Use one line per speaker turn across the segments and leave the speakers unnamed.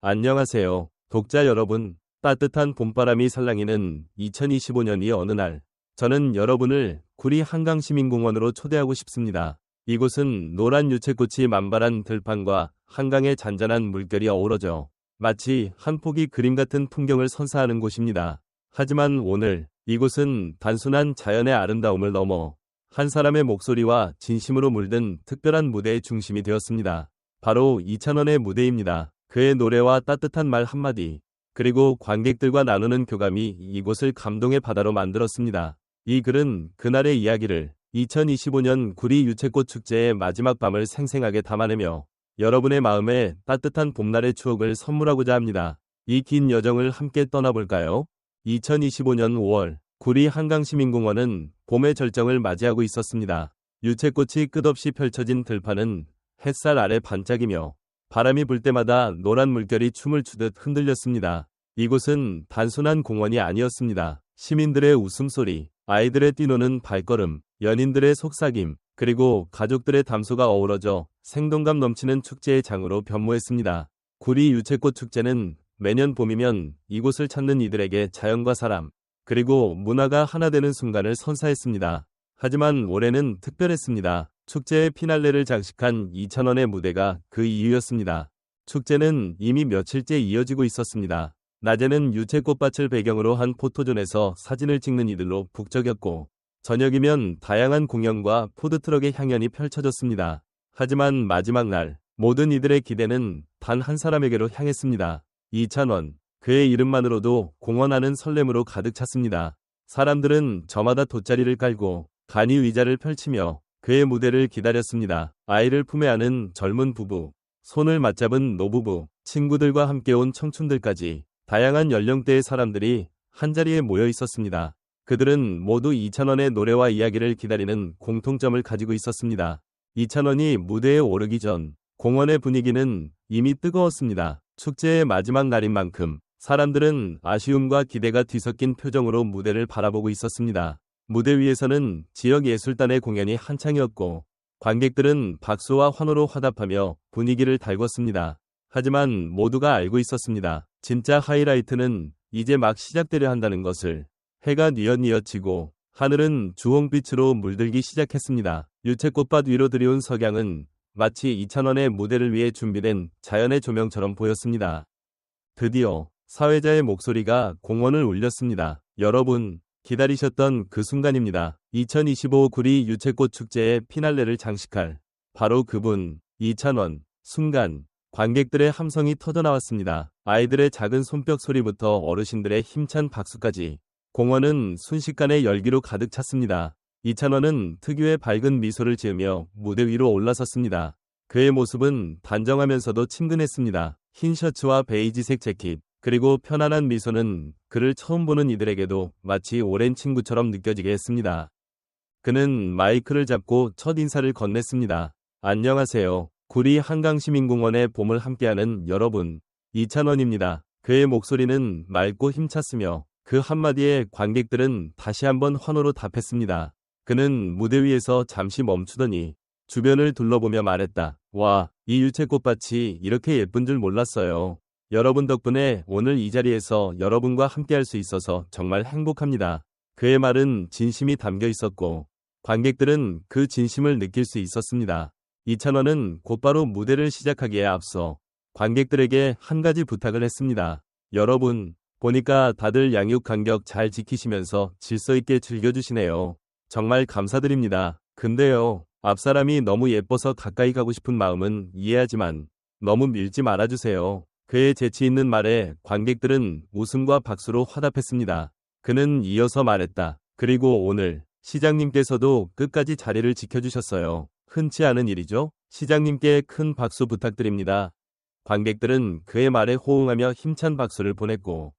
안녕하세요. 독자 여러분, 따뜻한 봄바람이 살랑이는 2025년이 어느 날, 저는 여러분을 구리 한강시민공원으로 초대하고 싶습니다. 이곳은 노란 유채꽃이 만발한 들판과 한강의 잔잔한 물결이 어우러져 마치 한 폭의 그림 같은 풍경을 선사하는 곳입니다. 하지만 오늘 이곳은 단순한 자연의 아름다움을 넘어 한 사람의 목소리와 진심으로 물든 특별한 무대의 중심이 되었습니다. 바로 이찬원의 무대입니다. 그의 노래와 따뜻한 말 한마디, 그리고 관객들과 나누는 교감이 이곳을 감동의 바다로 만들었습니다. 이 글은 그날의 이야기를 2025년 구리 유채꽃 축제의 마지막 밤을 생생하게 담아내며 여러분의 마음에 따뜻한 봄날의 추억을 선물하고자 합니다. 이 긴 여정을 함께 떠나볼까요? 2025년 5월, 구리 한강시민공원은 봄의 절정을 맞이하고 있었습니다. 유채꽃이 끝없이 펼쳐진 들판은 햇살 아래 반짝이며 바람이 불 때마다 노란 물결이 춤을 추듯 흔들렸습니다. 이곳은 단순한 공원이 아니었습니다. 시민들의 웃음소리, 아이들의 뛰노는 발걸음, 연인들의 속삭임, 그리고 가족들의 담소가 어우러져 생동감 넘치는 축제의 장으로 변모했습니다. 구리 유채꽃 축제는 매년 봄이면 이곳을 찾는 이들에게 자연과 사람, 그리고 문화가 하나 되는 순간을 선사했습니다. 하지만 올해는 특별했습니다. 축제의 피날레를 장식한 이찬원의 무대가 그 이유였습니다. 축제는 이미 며칠째 이어지고 있었습니다. 낮에는 유채꽃밭을 배경으로 한 포토존에서 사진을 찍는 이들로 북적였고, 저녁이면 다양한 공연과 푸드트럭의 향연이 펼쳐졌습니다. 하지만 마지막 날, 모든 이들의 기대는 단 한 사람에게로 향했습니다. 이찬원. 그의 이름만으로도 공원 안은 설렘으로 가득 찼습니다. 사람들은 저마다 돗자리를 깔고 간이 의자를 펼치며 그의 무대를 기다렸습니다. 아이를 품에 안은 젊은 부부, 손을 맞잡은 노부부, 친구들과 함께 온 청춘들까지 다양한 연령대의 사람들이 한자리에 모여 있었습니다. 그들은 모두 이찬원의 노래와 이야기를 기다리는 공통점을 가지고 있었습니다. 이찬원이 무대에 오르기 전 공원의 분위기는 이미 뜨거웠습니다. 축제의 마지막 날인 만큼 사람들은 아쉬움과 기대가 뒤섞인 표정으로 무대를 바라보고 있었습니다. 무대 위에서는 지역 예술단의 공연이 한창이었고, 관객들은 박수와 환호로 화답하며 분위기를 달궜습니다. 하지만 모두가 알고 있었습니다. 진짜 하이라이트는 이제 막 시작되려 한다는 것을. 해가 뉘엿뉘엿 지고 하늘은 주홍빛으로 물들기 시작했습니다. 유채꽃밭 위로 들이운 석양은 마치 이찬원의 무대를 위해 준비된 자연의 조명처럼 보였습니다. 드디어 사회자의 목소리가 공원을 울렸습니다. 여러분, 기다리셨던 그 순간입니다. 2025 구리 유채꽃 축제의 피날레를 장식할 바로 그분, 이찬원. 순간 관객들의 함성이 터져나왔습니다. 아이들의 작은 손뼉 소리부터 어르신들의 힘찬 박수까지 공원은 순식간에 열기로 가득 찼습니다. 이찬원은 특유의 밝은 미소를 지으며 무대 위로 올라섰습니다. 그의 모습은 단정하면서도 친근했습니다. 흰 셔츠와 베이지색 재킷, 그리고 편안한 미소는 그를 처음 보는 이들에게도 마치 오랜 친구처럼 느껴지게 했습니다. 그는 마이크를 잡고 첫 인사를 건넸습니다. 안녕하세요. 구리 한강시민공원의 봄을 함께하는 여러분, 이찬원입니다. 그의 목소리는 맑고 힘찼으며 그 한마디에 관객들은 다시 한번 환호로 답했습니다. 그는 무대 위에서 잠시 멈추더니 주변을 둘러보며 말했다. 와, 이 유채꽃밭이 이렇게 예쁜 줄 몰랐어요. 여러분 덕분에 오늘 이 자리에서 여러분과 함께할 수 있어서 정말 행복합니다. 그의 말은 진심이 담겨 있었고 관객들은 그 진심을 느낄 수 있었습니다. 이찬원은 곧바로 무대를 시작하기에 앞서 관객들에게 한 가지 부탁을 했습니다. 여러분, 보니까 다들 양육 간격 잘 지키시면서 질서 있게 즐겨주시네요. 정말 감사드립니다. 근데요, 앞사람이 너무 예뻐서 가까이 가고 싶은 마음은 이해하지만 너무 밀지 말아주세요. 그의 재치 있는 말에 관객들은 웃음과 박수로 화답했습니다. 그는 이어서 말했다. 그리고 오늘 시장님께서도 끝까지 자리를 지켜주셨어요. 흔치 않은 일이죠? 시장님께 큰 박수 부탁드립니다. 관객들은 그의 말에 호응하며 힘찬 박수를 보냈고,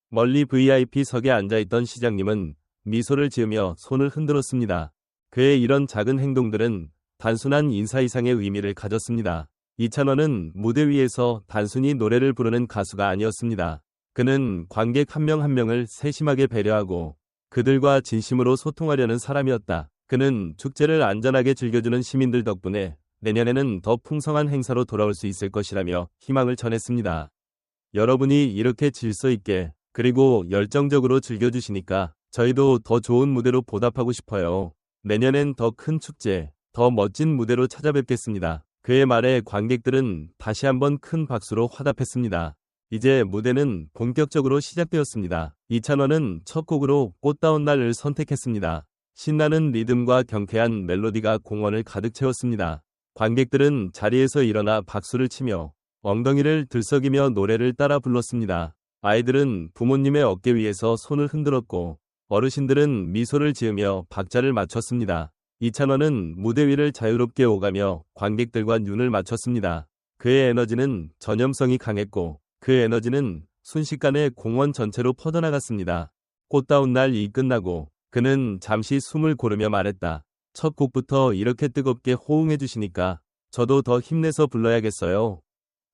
멀리 VIP석에 앉아있던 시장님은 미소를 지으며 손을 흔들었습니다. 그의 이런 작은 행동들은 단순한 인사 이상의 의미를 가졌습니다. 이찬원은 무대 위에서 단순히 노래를 부르는 가수가 아니었습니다. 그는 관객 한 명 한 명을 세심하게 배려하고 그들과 진심으로 소통하려는 사람이었다. 그는 축제를 안전하게 즐겨주는 시민들 덕분에 내년에는 더 풍성한 행사로 돌아올 수 있을 것이라며 희망을 전했습니다. 여러분이 이렇게 질서 있게 그리고 열정적으로 즐겨주시니까 저희도 더 좋은 무대로 보답하고 싶어요. 내년엔 더 큰 축제, 더 멋진 무대로 찾아뵙겠습니다. 그의 말에 관객들은 다시 한번 큰 박수로 화답했습니다. 이제 무대는 본격적으로 시작되었습니다. 이찬원은 첫 곡으로 꽃다운 날을 선택했습니다. 신나는 리듬과 경쾌한 멜로디가 공원을 가득 채웠습니다. 관객들은 자리에서 일어나 박수를 치며 엉덩이를 들썩이며 노래를 따라 불렀습니다. 아이들은 부모님의 어깨 위에서 손을 흔들었고 어르신들은 미소를 지으며 박자를 맞췄습니다. 이찬원은 무대 위를 자유롭게 오가며 관객들과 눈을 맞췄습니다. 그의 에너지는 전염성이 강했고 그 에너지는 순식간에 공원 전체로 퍼져나갔습니다. 꽃다운 날이 끝나고 그는 잠시 숨을 고르며 말했다. 첫 곡부터 이렇게 뜨겁게 호응해 주시니까 저도 더 힘내서 불러야겠어요.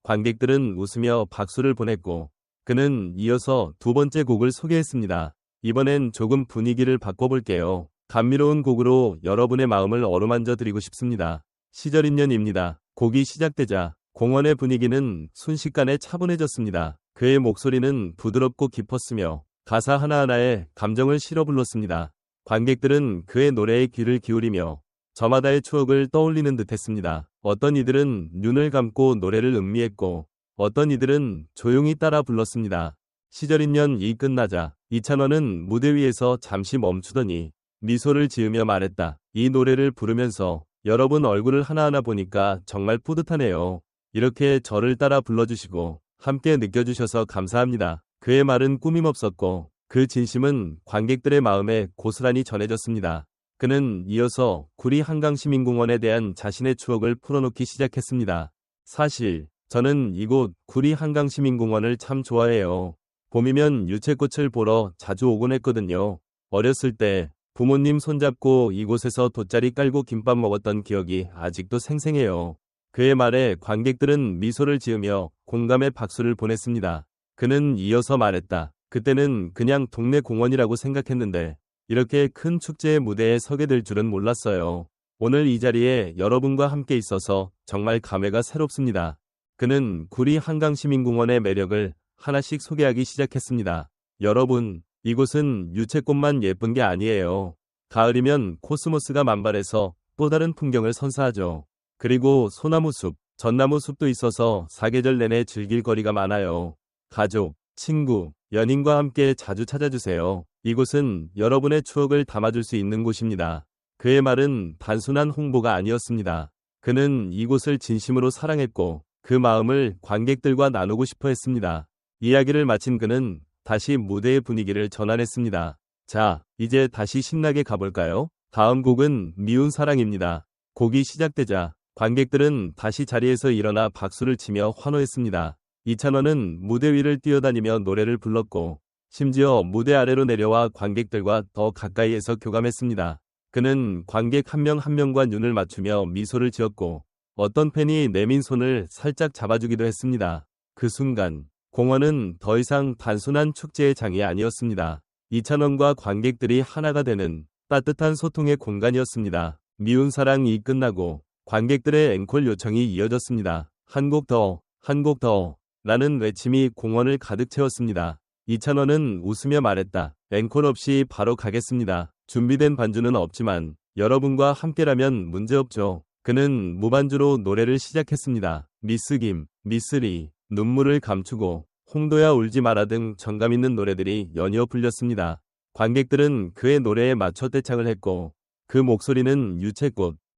관객들은 웃으며 박수를 보냈고 그는 이어서 두 번째 곡을 소개했습니다. 이번엔 조금 분위기를 바꿔볼게요. 감미로운 곡으로 여러분의 마음을 어루만져 드리고 싶습니다. 시절인연입니다. 곡이 시작되자 공원의 분위기는 순식간에 차분해졌습니다. 그의 목소리는 부드럽고 깊었으며 가사 하나하나에 감정을 실어 불렀습니다. 관객들은 그의 노래에 귀를 기울이며 저마다의 추억을 떠올리는 듯했습니다. 어떤 이들은 눈을 감고 노래를 음미했고 어떤 이들은 조용히 따라 불렀습니다. 시절인연이 끝나자 이찬원은 무대 위에서 잠시 멈추더니 미소를 지으며 말했다. 이 노래를 부르면서 여러분 얼굴을 하나하나 보니까 정말 뿌듯하네요. 이렇게 저를 따라 불러주시고 함께 느껴주셔서 감사합니다. 그의 말은 꾸밈없었고 그 진심은 관객들의 마음에 고스란히 전해졌습니다. 그는 이어서 구리 한강시민공원에 대한 자신의 추억을 풀어놓기 시작했습니다. 사실 저는 이곳 구리 한강시민공원을 참 좋아해요. 봄이면 유채꽃을 보러 자주 오곤 했거든요. 어렸을 때 부모님 손잡고 이곳에서 돗자리 깔고 김밥 먹었던 기억이 아직도 생생해요. 그의 말에 관객들은 미소를 지으며 공감의 박수를 보냈습니다. 그는 이어서 말했다. 그때는 그냥 동네 공원이라고 생각했는데 이렇게 큰 축제의 무대에 서게 될 줄은 몰랐어요. 오늘 이 자리에 여러분과 함께 있어서 정말 감회가 새롭습니다. 그는 구리 한강시민공원의 매력을 하나씩 소개하기 시작했습니다. 여러분, 이곳은 유채꽃만 예쁜 게 아니에요. 가을이면 코스모스가 만발해서 또 다른 풍경을 선사하죠. 그리고 소나무 숲, 전나무 숲도 있어서 사계절 내내 즐길 거리가 많아요. 가족, 친구, 연인과 함께 자주 찾아주세요. 이곳은 여러분의 추억을 담아줄 수 있는 곳입니다. 그의 말은 단순한 홍보가 아니었습니다. 그는 이곳을 진심으로 사랑했고 그 마음을 관객들과 나누고 싶어 했습니다. 이야기를 마친 그는 다시 무대의 분위기를 전환했습니다. 자, 이제 다시 신나게 가볼까요? 다음 곡은 미운 사랑입니다. 곡이 시작되자 관객들은 다시 자리에서 일어나 박수를 치며 환호했습니다. 이찬원은 무대 위를 뛰어다니며 노래를 불렀고 심지어 무대 아래로 내려와 관객들과 더 가까이에서 교감했습니다. 그는 관객 한 명 한 명과 눈을 맞추며 미소를 지었고 어떤 팬이 내민 손을 살짝 잡아주기도 했습니다. 그 순간 공원은 더 이상 단순한 축제의 장이 아니었습니다. 이찬원과 관객들이 하나가 되는 따뜻한 소통의 공간이었습니다. 미운 사랑이 끝나고 관객들의 앵콜 요청이 이어졌습니다. 한 곡 더, 한 곡 더 라는 외침이 공원을 가득 채웠습니다. 이찬원은 웃으며 말했다. 앵콜 없이 바로 가겠습니다. 준비된 반주는 없지만 여러분과 함께라면 문제없죠. 그는 무반주로 노래를 시작했습니다. 미스 김, 미스 리, 눈물을 감추고 홍도야 울지 마라 등 정감 있는 노래들이 연이어 불렸습니다. 관객들은 그의 노래에 맞춰 떼창을 했고 그 목소리는 유채꽃,